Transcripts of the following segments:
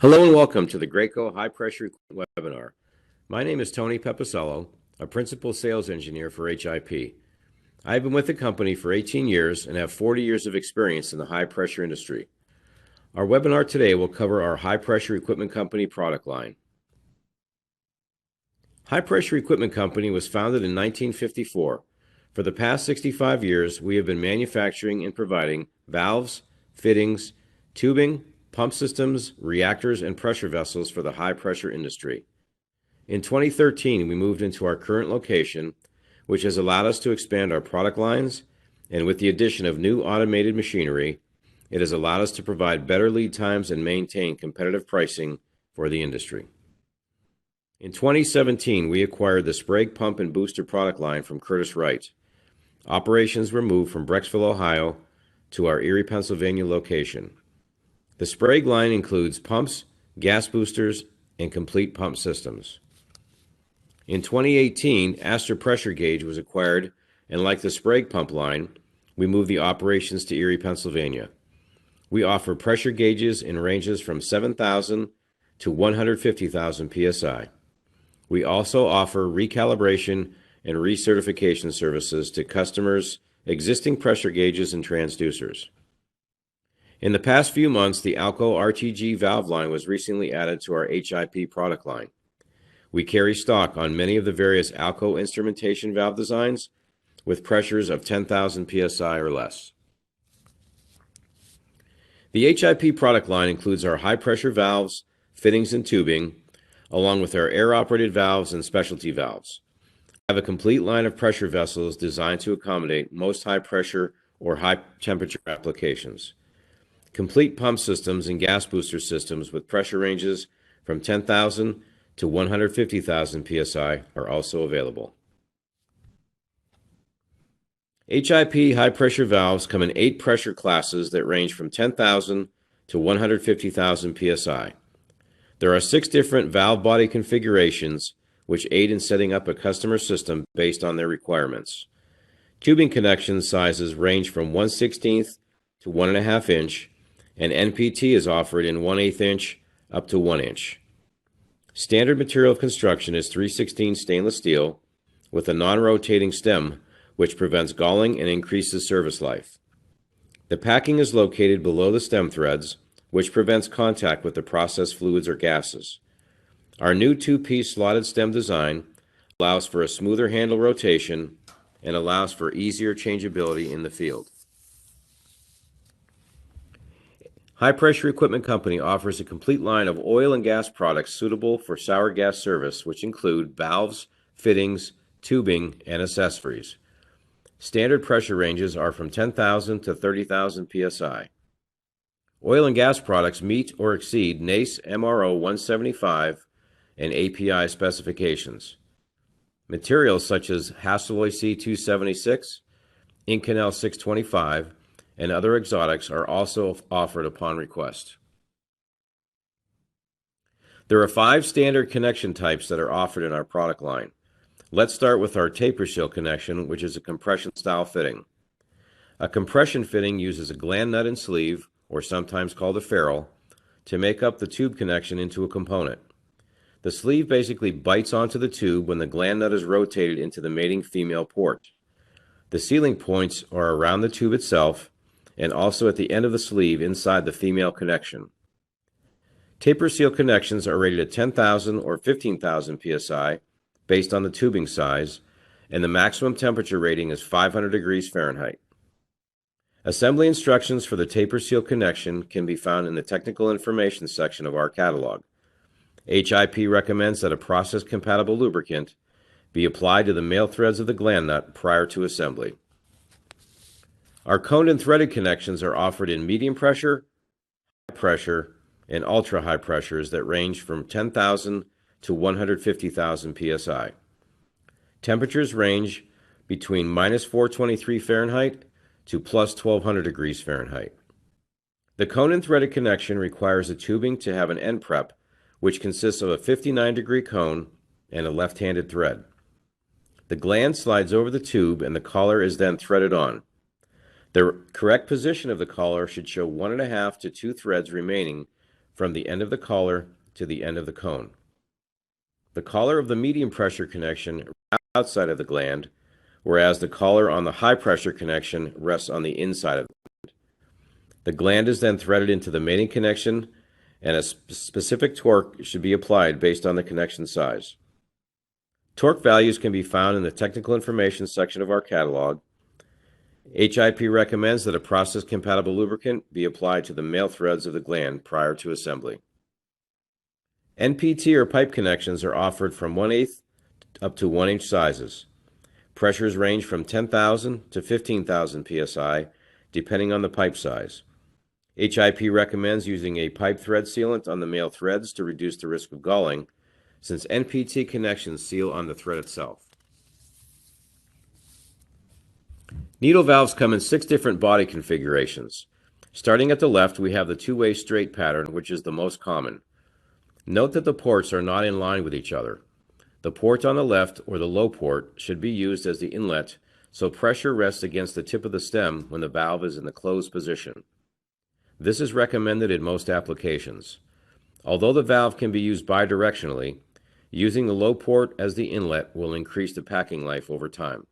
Hello and welcome to the Graco High Pressure Equipment webinar. My name is Tony Pepicello, a Principal Sales Engineer for HiP. I've been with the company for 18 years and have 40 years of experience in the high pressure industry. Our webinar today will cover our High Pressure Equipment Company product line. High Pressure Equipment Company was founded in 1954. For the past 65 years, we have been manufacturing and providing valves, fittings, tubing, pump systems, reactors, and pressure vessels for the high-pressure industry. In 2013, we moved into our current location, which has allowed us to expand our product lines, and with the addition of new automated machinery, it has allowed us to provide better lead times and maintain competitive pricing for the industry. In 2017, we acquired the Sprague Pump and Booster product line from Curtiss-Wright. Operations were moved from Brecksville, Ohio, to our Erie, Pennsylvania location. The Sprague line includes pumps, gas boosters, and complete pump systems. In 2018, Astor Pressure Gauge was acquired, and like the Sprague pump line, we moved the operations to Erie, Pennsylvania. We offer pressure gauges in ranges from 7,000 to 150,000 psi. We also offer recalibration and recertification services to customers' existing pressure gauges and transducers. In the past few months, the Alco RTG valve line was recently added to our HiP product line. We carry stock on many of the various Alco instrumentation valve designs with pressures of 10,000 psi or less. The HiP product line includes our high-pressure valves, fittings, and tubing, along with our air-operated valves and specialty valves. We have a complete line of pressure vessels designed to accommodate most high-pressure or high-temperature applications. Complete pump systems and gas booster systems with pressure ranges from 10,000 to 150,000 psi are also available. HiP high-pressure valves come in 8 pressure classes that range from 10,000 to 150,000 psi. There are 6 different valve body configurations which aid in setting up a customer system based on their requirements. Tubing connection sizes range from 1/16 to 1.5 inch, and NPT is offered in 1/8 inch up to 1 inch. Standard material of construction is 316 stainless steel with a non-rotating stem, which prevents galling and increases service life. The packing is located below the stem threads, which prevents contact with the process fluids or gases. Our new 2-piece slotted stem design allows for a smoother handle rotation and allows for easier changeability in the field. High Pressure Equipment Company offers a complete line of oil and gas products suitable for sour gas service, which include valves, fittings, tubing, and accessories. Standard pressure ranges are from 10,000 to 30,000 psi. Oil and gas products meet or exceed NACE MRO 175 and API specifications. Materials such as Hastelloy C276, Inconel 625, and other exotics are also offered upon request. There are 5 standard connection types that are offered in our product line. Let's start with our taper seal connection, which is a compression style fitting. A compression fitting uses a gland nut and sleeve, or sometimes called a ferrule, to make up the tube connection into a component. The sleeve basically bites onto the tube when the gland nut is rotated into the mating female port. The sealing points are around the tube itself and also at the end of the sleeve inside the female connection. Taper seal connections are rated at 10,000 or 15,000 psi based on the tubing size, and the maximum temperature rating is 500 degrees Fahrenheit. Assembly instructions for the taper seal connection can be found in the technical information section of our catalog. HiP recommends that a process-compatible lubricant be applied to the male threads of the gland nut prior to assembly. Our coned and threaded connections are offered in medium pressure, high pressure, and ultra high pressures that range from 10,000 to 150,000 psi. Temperatures range between -423 Fahrenheit to +1200 degrees Fahrenheit. The cone and threaded connection requires the tubing to have an end prep, which consists of a 59-degree cone and a left-handed thread. The gland slides over the tube and the collar is then threaded on. The correct position of the collar should show 1.5 to 2 threads remaining from the end of the collar to the end of the cone. The collar of the medium pressure connection rests outside of the gland, whereas the collar on the high pressure connection rests on the inside of the gland. The gland is then threaded into the mating connection, and a specific torque should be applied based on the connection size. Torque values can be found in the technical information section of our catalog. HiP recommends that a process-compatible lubricant be applied to the male threads of the gland prior to assembly. NPT or pipe connections are offered from 1/8 up to 1-inch sizes. Pressures range from 10,000 to 15,000 psi, depending on the pipe size. HiP recommends using a pipe thread sealant on the male threads to reduce the risk of galling, since NPT connections seal on the thread itself. Needle valves come in 6 different body configurations. Starting at the left, we have the two-way straight pattern, which is the most common. Note that the ports are not in line with each other. The port on the left, or the low port, should be used as the inlet, so pressure rests against the tip of the stem when the valve is in the closed position. This is recommended in most applications. Although the valve can be used bidirectionally, using the low port as the inlet will increase the packing life over time.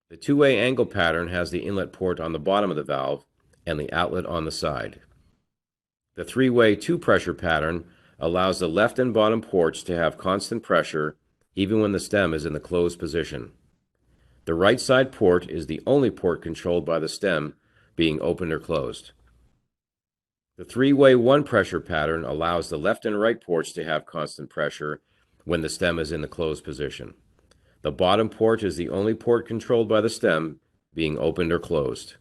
The two-way angle pattern has the inlet port on the bottom of the valve and the outlet on the side. The three-way two-pressure pattern allows the left and bottom ports to have constant pressure even when the stem is in the closed position. The right side port is the only port controlled by the stem being opened or closed. The three-way one-pressure pattern allows the left and right ports to have constant pressure when the stem is in the closed position. The bottom port is the only port controlled by the stem being opened or closed.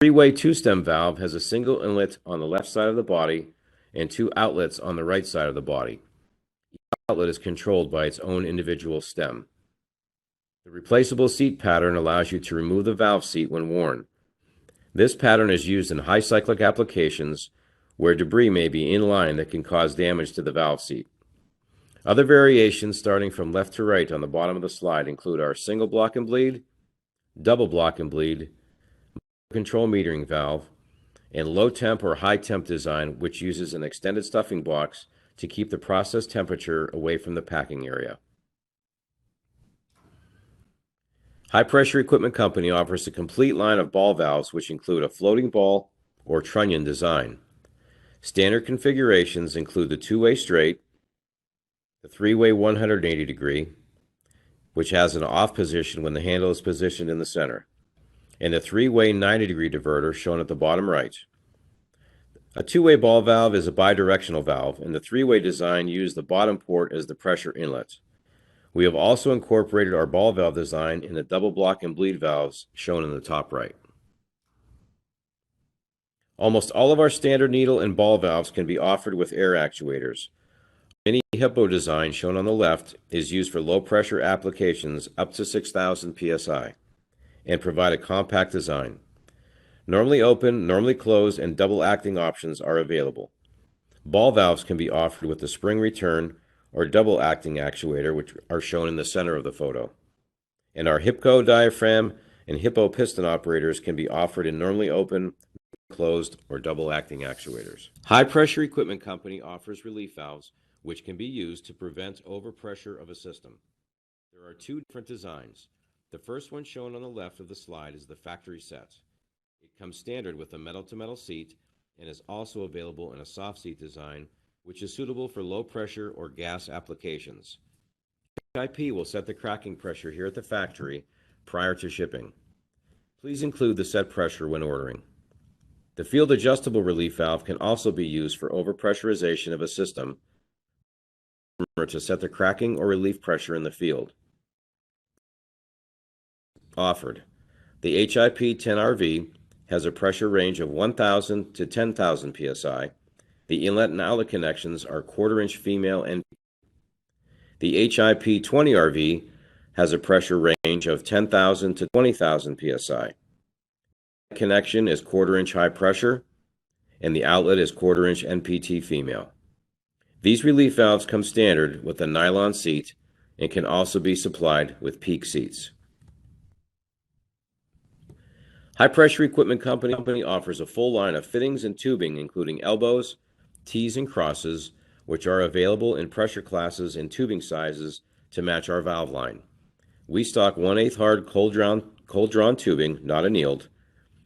The three-way two-stem valve has a single inlet on the left side of the body and 2 outlets on the right side of the body. Each outlet is controlled by its own individual stem. The replaceable seat pattern allows you to remove the valve seat when worn. This pattern is used in high cyclic applications where debris may be in line that can cause damage to the valve seat. Other variations starting from left to right on the bottom of the slide include our single block and bleed, double block and bleed, control metering valve, and low temp or high temp design, which uses an extended stuffing box to keep the process temperature away from the packing area. High Pressure Equipment Company offers a complete line of ball valves which include a floating ball or trunnion design. Standard configurations include the two-way straight, the three-way 180 degree, which has an off position when the handle is positioned in the center, and the three-way 90 degree diverter shown at the bottom right. A two-way ball valve is a bidirectional valve, and the three-way design used the bottom port as the pressure inlet. We have also incorporated our ball valve design in the double block and bleed valves shown in the top right. Almost all of our standard needle and ball valves can be offered with air actuators. Mini HiPo design shown on the left is used for low pressure applications up to 6,000 psi and provide a compact design. Normally open, normally closed, and double acting options are available. Ball valves can be offered with the spring return or double acting actuator, which are shown in the center of the photo. And our HiPco diaphragm and HiPo piston operators can be offered in normally open, closed, or double acting actuators. High Pressure Equipment Company offers relief valves which can be used to prevent overpressure of a system. There are 2 different designs. The first one shown on the left of the slide is the factory set. It comes standard with a metal-to-metal seat and is also available in a soft seat design, which is suitable for low pressure or gas applications. HiP will set the cracking pressure here at the factory prior to shipping. Please include the set pressure when ordering. The field adjustable relief valve can also be used for overpressurization of a system to set the cracking or relief pressure in the field. Offered. The HiP 10RV has a pressure range of 1,000 to 10,000 psi. The inlet and outlet connections are 1/4-inch female and the HiP 20RV has a pressure range of 10,000 to 20,000 psi. The connection is 1/4-inch high pressure and the outlet is 1/4-inch NPT female. These relief valves come standard with a nylon seat and can also be supplied with PEEK seats. High Pressure Equipment Company offers a full line of fittings and tubing, including elbows, T's, and crosses, which are available in pressure classes and tubing sizes to match our valve line. We stock 1/8 hard cold-drawn tubing, not annealed,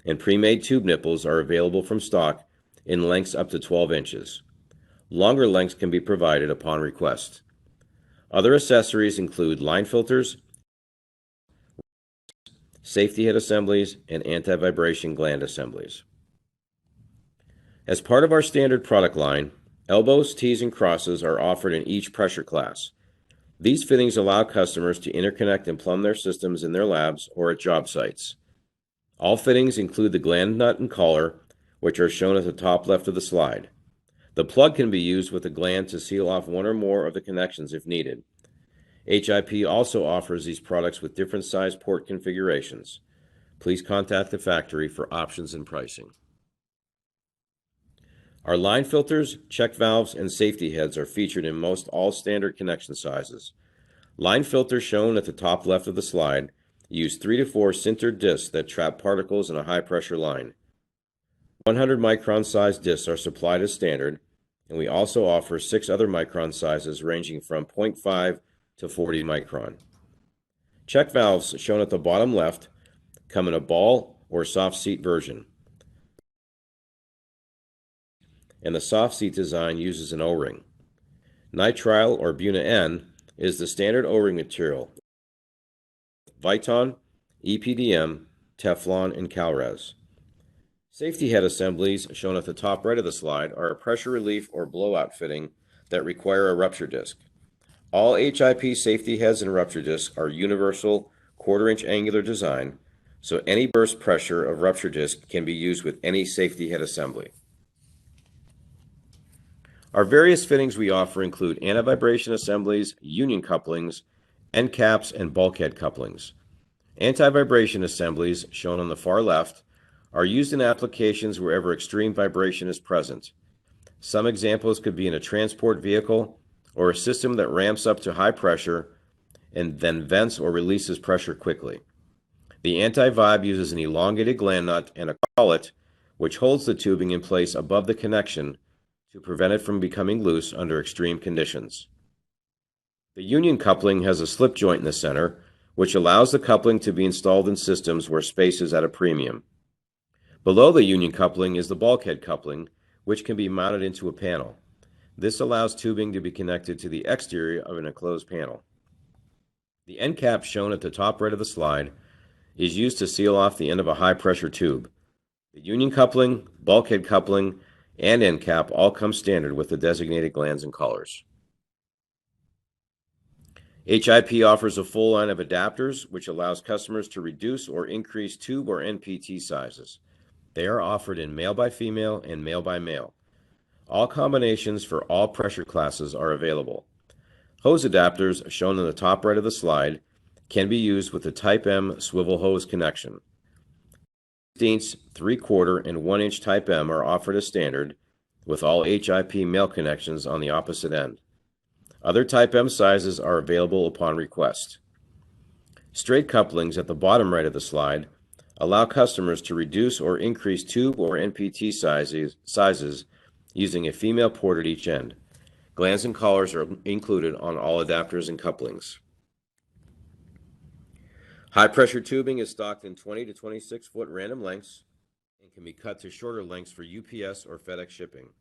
and pre-made tube nipples are available from stock in lengths up to 12 inches. Longer lengths can be provided upon request. Other accessories include line filters, safety head assemblies, and anti-vibration gland assemblies. As part of our standard product line, elbows, T's, and crosses are offered in each pressure class. These fittings allow customers to interconnect and plumb their systems in their labs or at job sites. All fittings include the gland nut and collar, which are shown at the top left of the slide. The plug can be used with a gland to seal off one or more of the connections if needed. HiP also offers these products with different size port configurations. Please contact the factory for options and pricing. Our line filters, check valves, and safety heads are featured in most all standard connection sizes. Line filters shown at the top left of the slide use 3 to 4 sintered discs that trap particles in a high-pressure line. 100 micron size discs are supplied as standard, and we also offer 6 other micron sizes ranging from 0.5 to 40 micron. Check valves shown at the bottom left come in a ball or soft seat version, and the soft seat design uses an O-ring. Nitrile or Buna-N is the standard O-ring material. Viton, EPDM, Teflon, and Calres. Safety head assemblies shown at the top right of the slide are a pressure relief or blowout fitting that require a rupture disc. All HiP safety heads and rupture discs are universal 1/4-inch angular design, so any burst pressure of rupture disc can be used with any safety head assembly. Our various fittings we offer include anti-vibration assemblies, union couplings, end caps, and bulkhead couplings. Anti-vibration assemblies, shown on the far left, are used in applications wherever extreme vibration is present. Some examples could be in a transport vehicle or a system that ramps up to high pressure and then vents or releases pressure quickly. The anti-vib uses an elongated gland nut and a collet, which holds the tubing in place above the connection to prevent it from becoming loose under extreme conditions. The union coupling has a slip joint in the center, which allows the coupling to be installed in systems where space is at a premium. Below the union coupling is the bulkhead coupling, which can be mounted into a panel. This allows tubing to be connected to the exterior of an enclosed panel. The end cap shown at the top right of the slide is used to seal off the end of a high-pressure tube. The union coupling, bulkhead coupling, and end cap all come standard with the designated glands and collars. HiP offers a full line of adapters, which allows customers to reduce or increase tube or NPT sizes. They are offered in male by female and male by male. All combinations for all pressure classes are available. Hose adapters, shown on the top right of the slide, can be used with the Type M swivel hose connection. 1/16, 3/4, and 1-inch Type M are offered as standard, with all HiP male connections on the opposite end. Other Type M sizes are available upon request. Straight couplings at the bottom right of the slide allow customers to reduce or increase tube or NPT sizes using a female port at each end. Glands and collars are included on all adapters and couplings. High-pressure tubing is stocked in 20 to 26-foot random lengths and can be cut to shorter lengths for UPS or FedEx shipping.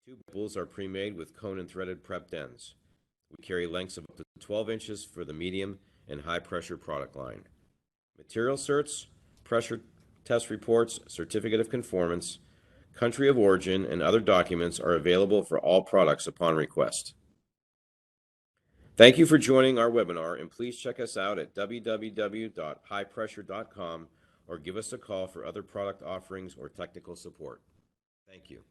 Tube nipples are pre-made with cone and threaded prepped ends. We carry lengths of up to 12 inches for the medium and high-pressure product line. Material certs, pressure test reports, certificate of conformance, country of origin, and other documents are available for all products upon request. Thank you for joining our webinar, and please check us out at www.highpressure.com or give us a call for other product offerings or technical support. Thank you.